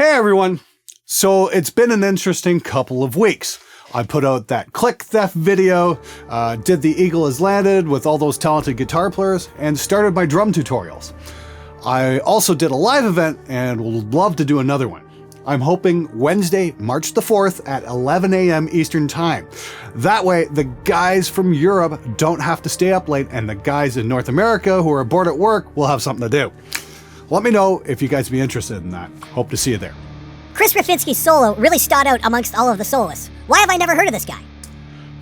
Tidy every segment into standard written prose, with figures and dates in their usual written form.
Hey everyone! So it's been an interesting couple of weeks. I put out that click theft video, did the Eagle Has Landed with all those talented guitar players, and started my drum tutorials. I also did a live event and would love to do another one. I'm hoping Wednesday, March the 4th at 11 a.m. Eastern Time. That way, the guys from Europe don't have to stay up late, and the guys in North America who are bored at work will have something to do. Let me know if you guys be interested in that. Hope to see you there. Chris Rafinski's solo really stood out amongst all of the soloists. Why have I never heard of this guy?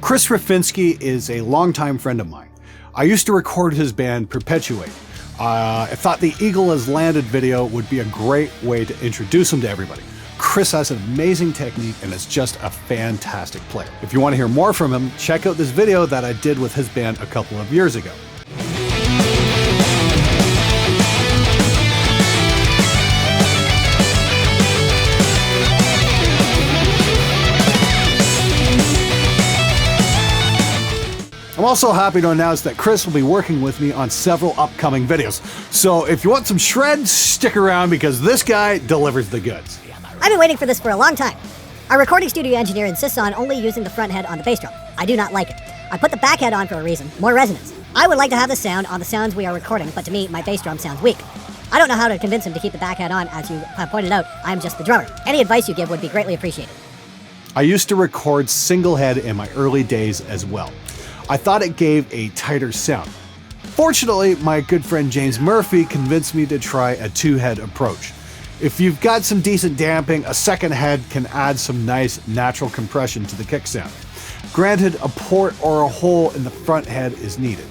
Chris Rafinski is a longtime friend of mine. I used to record his band Perpetuate. I thought the Eagle Has Landed video would be a great way to introduce him to everybody. Chris has an amazing technique and is just a fantastic player. If you want to hear more from him, check out this video that I did with his band a couple of years ago. I'm also happy to announce that Chris will be working with me on several upcoming videos. So if you want some shreds, stick around because this guy delivers the goods. I've been waiting for this for a long time. Our recording studio engineer insists on only using the front head on the bass drum. I do not like it. I put the back head on for a reason, more resonance. I would like to have the sound on the sounds we are recording, but to me, my bass drum sounds weak. I don't know how to convince him to keep the back head on. As you have pointed out, I'm just the drummer. Any advice you give would be greatly appreciated. I used to record single head in my early days as well. I thought it gave a tighter sound. Fortunately, my good friend James Murphy convinced me to try a two-head approach. If you've got some decent damping, a second head can add some nice natural compression to the kick sound. Granted, a port or a hole in the front head is needed.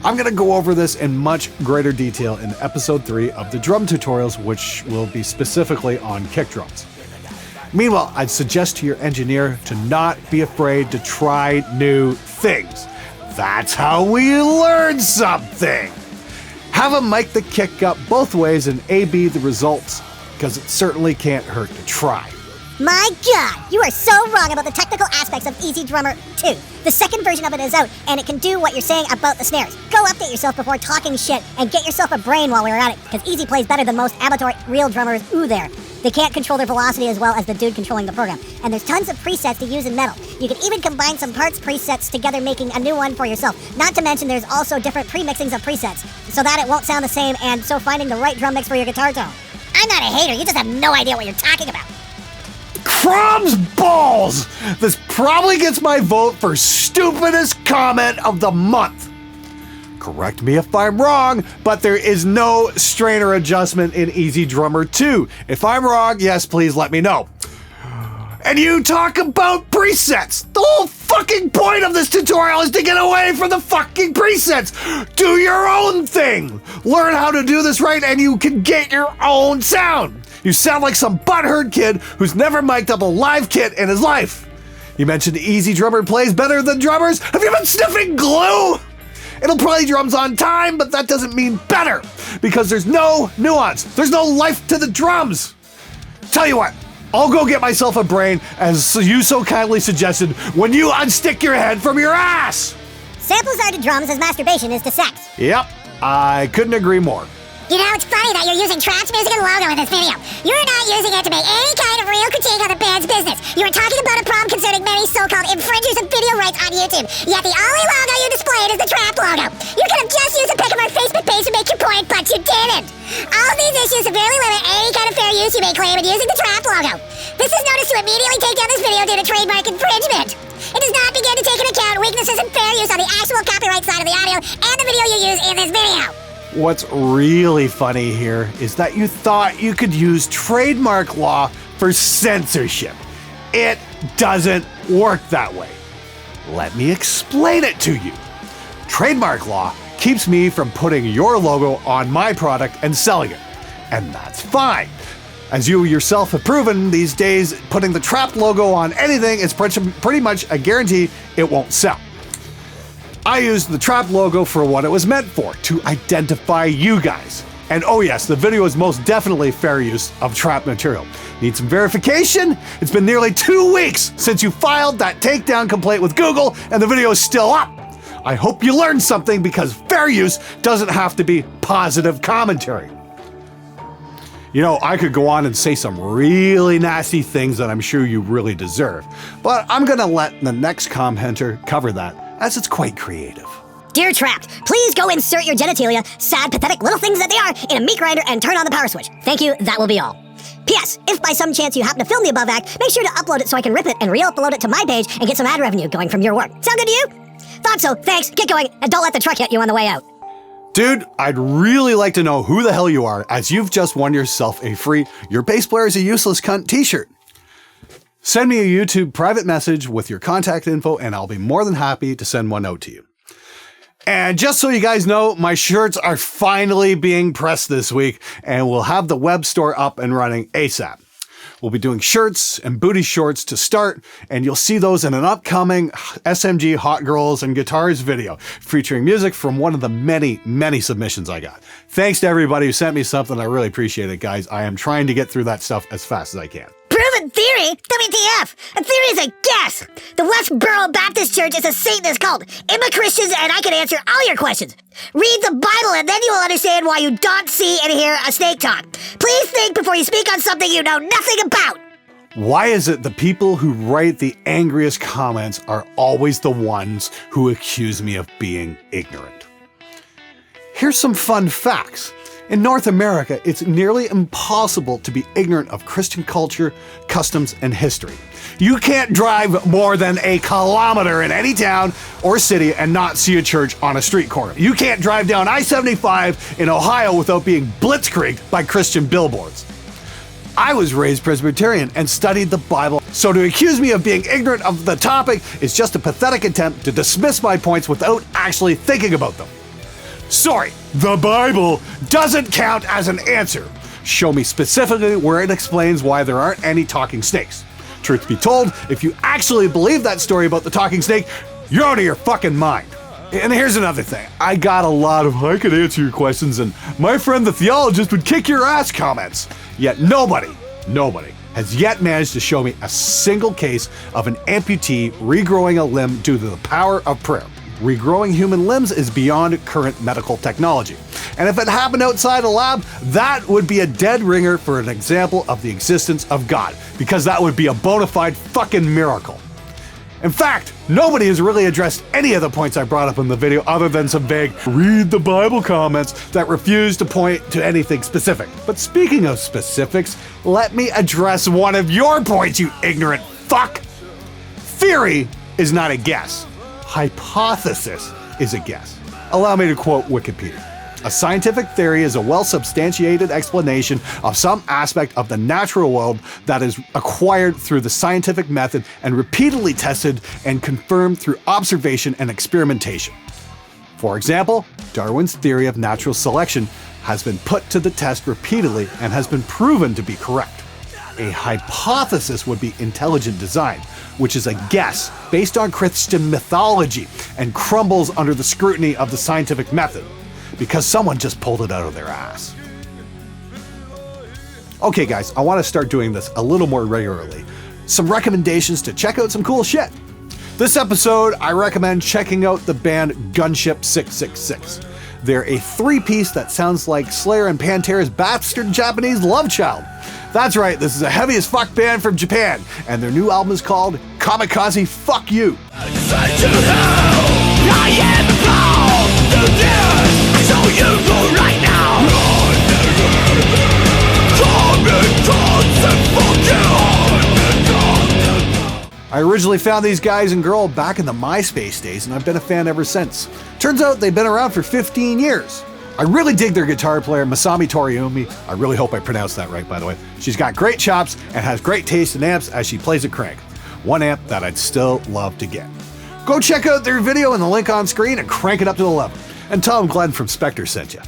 I'm going to go over this in much greater detail in episode 3 of the drum tutorials, which will be specifically on kick drums. Meanwhile, I'd suggest to your engineer to not be afraid to try new things. That's how we learn something. Have him mic the kick up both ways and A/B the results, because it certainly can't hurt to try. My God, you are so wrong about the technical aspects of Easy Drummer 2. The second version of it is out, and it can do what you're saying about the snares. Go update yourself before talking shit, and get yourself a brain while we're at it, because Easy plays better than most amateur real drummers there. They can't control their velocity as well as the dude controlling the program. And there's tons of presets to use in metal. You can even combine some parts presets together, making a new one for yourself. Not to mention there's also different premixings of presets, so that it won't sound the same, and so finding the right drum mix for your guitar tone. I'm not a hater, you just have no idea what you're talking about. Crumbs balls! This probably gets my vote for stupidest comment of the month. Correct me if I'm wrong, but there is no strainer adjustment in Easy Drummer 2. If I'm wrong, yes, please let me know. And you talk about presets. The whole fucking point of this tutorial is to get away from the fucking presets. Do your own thing. Learn how to do this right and you can get your own sound. You sound like some butthurt kid who's never mic'd up a live kit in his life. You mentioned Easy Drummer plays better than drummers. Have you been sniffing glue? It'll play drums on time, but that doesn't mean better, because there's no nuance. There's no life to the drums. Tell you what, I'll go get myself a brain, as you so kindly suggested, when you unstick your head from your ass. Samples are to drums as masturbation is to sex. Yep, I couldn't agree more. You know, it's funny that you're using Trap's music and logo in this video. You're not using it to make any kind of real critique on the band's business. You were talking about a problem concerning many so-called infringers of video rights on YouTube, yet the only logo you displayed is the Trap logo. You could have just used a pic of our Facebook page to make your point, but you didn't. All of these issues severely limit any kind of fair use you may claim in using the Trap logo. This is noticed to immediately take down this video due to trademark infringement. It does not begin to take into account weaknesses in fair use on the actual copyright side of the audio and the video you use in this video. What's really funny here is that you thought you could use trademark law for censorship. It doesn't work that way. Let me explain it to you. Trademark law keeps me from putting your logo on my product and selling it, and that's fine. As you yourself have proven these days, putting the Trap logo on anything is pretty much a guarantee it won't sell. I used the Trap logo for what it was meant for, to identify you guys. And oh yes, the video is most definitely fair use of Trap material. Need some verification? It's been nearly 2 weeks since you filed that takedown complaint with Google and the video is still up. I hope you learned something because fair use doesn't have to be positive commentary. You know, I could go on and say some really nasty things that I'm sure you really deserve, but I'm gonna let the next commenter cover that, as it's quite creative. Dear Trapped, please go insert your genitalia, sad, pathetic little things that they are, in a meat grinder and turn on the power switch. Thank you, that will be all. P.S. If by some chance you happen to film the above act, make sure to upload it so I can rip it and re-upload it to my page and get some ad revenue going from your work. Sound good to you? Thought so, thanks, get going, and don't let the truck hit you on the way out. Dude, I'd really like to know who the hell you are, as you've just won yourself a free "Your bass player is a useless cunt" t-shirt. Send me a YouTube private message with your contact info and I'll be more than happy to send one out to you. And just so you guys know, my shirts are finally being pressed this week and we'll have the web store up and running ASAP. We'll be doing shirts and booty shorts to start, and you'll see those in an upcoming SMG Hot Girls and Guitars video featuring music from one of the many, many submissions I got. Thanks to everybody who sent me something. I really appreciate it, guys. I am trying to get through that stuff as fast as I can. Proven theory? WTF? A theory is a guess. The Westboro Baptist Church is a Satanist cult. I'm a Christian and I can answer all your questions. Read the Bible and then you will understand why you don't see and hear a snake talk. Please think before you speak on something you know nothing about. Why is it the people who write the angriest comments are always the ones who accuse me of being ignorant? Here's some fun facts. In North America, it's nearly impossible to be ignorant of Christian culture, customs, and history. You can't drive more than a kilometer in any town or city and not see a church on a street corner. You can't drive down I-75 in Ohio without being blitzkrieged by Christian billboards. I was raised Presbyterian and studied the Bible, so to accuse me of being ignorant of the topic is just a pathetic attempt to dismiss my points without actually thinking about them. Sorry, the Bible doesn't count as an answer. Show me specifically where it explains why there aren't any talking snakes. Truth be told, if you actually believe that story about the talking snake, you're out of your fucking mind. And here's another thing. I got a lot of "I could answer your questions" and "my friend the theologist would kick your ass" comments. Yet nobody has yet managed to show me a single case of an amputee regrowing a limb due to the power of prayer. Regrowing human limbs is beyond current medical technology. And if it happened outside a lab, that would be a dead ringer for an example of the existence of God, because that would be a bona fide fucking miracle. In fact, nobody has really addressed any of the points I brought up in the video other than some vague "read the Bible" comments that refuse to point to anything specific. But speaking of specifics, let me address one of your points, you ignorant fuck. Theory is not a guess. Hypothesis is a guess. Allow me to quote Wikipedia. A scientific theory is a well-substantiated explanation of some aspect of the natural world that is acquired through the scientific method and repeatedly tested and confirmed through observation and experimentation. For example, Darwin's theory of natural selection has been put to the test repeatedly and has been proven to be correct. A hypothesis would be intelligent design, which is a guess based on Christian mythology and crumbles under the scrutiny of the scientific method, because someone just pulled it out of their ass. Okay guys, I want to start doing this a little more regularly. Some recommendations to check out some cool shit. This episode, I recommend checking out the band Gunship 666. They're a three-piece that sounds like Slayer and Pantera's bastard Japanese love child. That's right, this is a heavy as fuck band from Japan, and their new album is called Kamikaze Fuck You. I originally found these guys and girl back in the MySpace days, and I've been a fan ever since. Turns out they've been around for 15 years. I really dig their guitar player, Masami Toriumi. I really hope I pronounced that right, by the way. She's got great chops and has great taste in amps as she plays a crank. One amp that I'd still love to get. Go check out their video in the link on screen and crank it up to 11. And tell them Glenn from Spectre sent you.